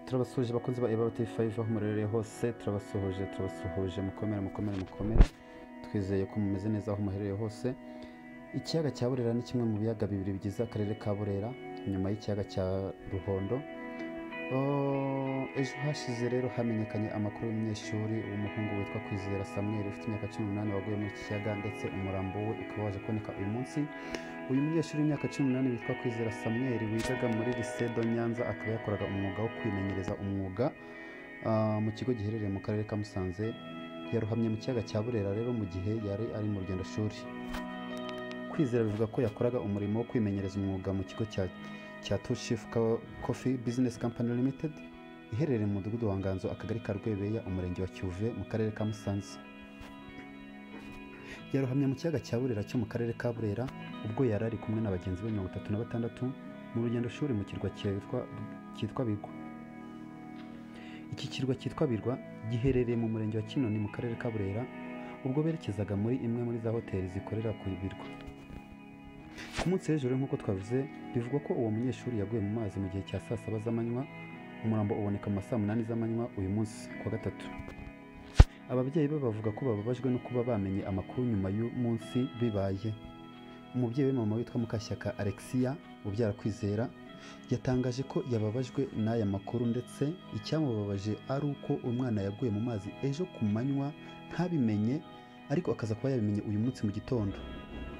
turabasuhuje abakunzi ba Eva TV5 aho murereye hose, turabasuhuje mukomere, twizeye ko mumeze neza aho muherereye hose. Ikiyaga cya Burera ni kimwe mu biyaga bibiri bigize akarere ka Burera nyuma y'ikiyaga cya Ruhondo. Ejo hashize rero hamenyekanye amakuru y'umunyeshuri w'umuhungu witwa Kwizera Samuel ufite imyaka 18 waguye muri iki kiyaga, ndetse umurambo we ukaba waje kuboneka uyu munsi. Uyu munyeshuri w'imyaka 18 witwa Kwizera Samuel wigaga muri Lycée de Nyanza, akaba yakoraga umwuga wo kwimenyereza umwuga mu kigo giherereye mu karere ka Musanze. Yaruhamye mu kiyaga cya Burera rero mu gihe yari ari mu rugendo shuri. Kwizera bivuga ko yakoraga umurimo wo kwimenyereza umwuga mu kigo cya Two Chief Coffee Business Company Limited iherereye mu mudugudu wa Nganzo, akagari ka Rwebeya, umurenge wa Cyuve, mu karere ka Musanze. Yaruhamye mu kiyaga cya Burera cyo mu karere ka Burera ubwo yari ari kumwe na bagenzi be 36 mu rugendo shuri mu kirwa cyitwa Birwa. Iki kirwa cyitwa Birwa giherereye mu murenge wa Kinoni mu karere ka Burera, ubwo berekezaga muri imwe muri za hoteli zikorera ku Birwa. Ku munsi w'ejo nk'uko twavuze, bivugwa ko uwo munyeshuri yaguye mu mazi mu gihe cya saa 7 z'amanywa. Umurambo uboneka mu saa 8 z'amanywa uyu munsi kwa gatatu. Ababyeyi be bavuga ko bababajwe no kuba bamenye amakuru nyuma y'umunsi bibaye. Umubyeyi we mama witwa Mukashyaka Alexia ubyara Kwizera yatangaje ko yababajwe n'aya makuru, ndetse icyamubabaje ari uko umwana yaguye mu mazi ejo ku manywa ntabimenye, ariko akaza kuba yabimenye uyu munsi mu gitondo.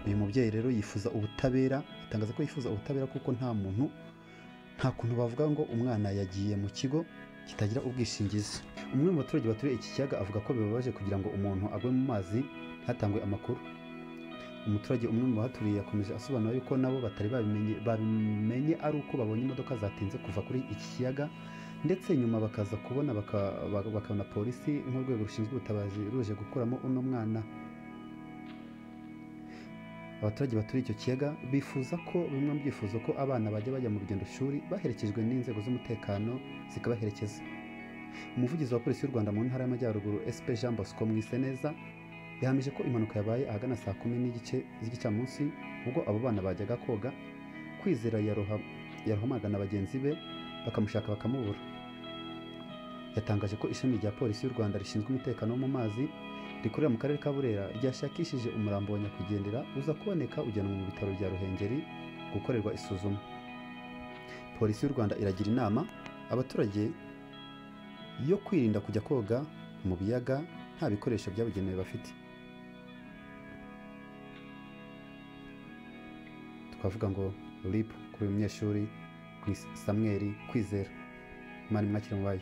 Uyu mubyeyi rero yifuza ubutabera, atangaza ko yifuza ubutabera kuko nta kuntu bavuga ngo umwana yagiye mu kigo kitagira ubwishingizi. Umwe mu baturage baturiye iki kiyaga avuga ko bibabaje kugira ngo umuntu agwe mu mazi ntatangwe amakuru. Umuturage umwe mu bahaturiye yakomeje asobanura yuko nabo batari babimenye ari uko babonye imodoka zatinze kuva kuri iki kiyaga, ndetse nyuma bakaza kubona bakabona polisi nk'urwego rushinzwe ubutabazi ruje gukuramo uno mwana. Abaturage baturiye icyo kiyaga bifuza ko bimwe mu byifuzo ko abana bajya bajya mu rugendo shuri baherekejwe n'inzego z'umutekano zikabaherekeza. Umuvugizi wa polisi y'u Rwanda mu ntara y'Amajyaruguru SP Jean Bosco Mwiseneza yahamije ko impanuka yabaye ahagana saa 10 z'igicamunsi ubwo abo bana bajyaga koga. Kwizera yarohamaga na bagenzi be bakamushaka bakamubura. Yatangaje ko ishami rya polisi y'u Rwanda rishinzwe umutekano wo mu mazi rikorera mu karere ka Burera ryashakishije umurambo wa nyakwigendera uza kuboneka ujyanwa mu bitaro bya Ruhengeri gukorerwa isuzuma. Polisi y'u Rwanda iragira inama abaturage yo kwirinda kujya koga mu biyaga nta bikoresho byabugenewe bafite. Twavuga ngo RIP kuri uyu munyeshuri Samuel Kwizera. Imana imwakire mu bayo.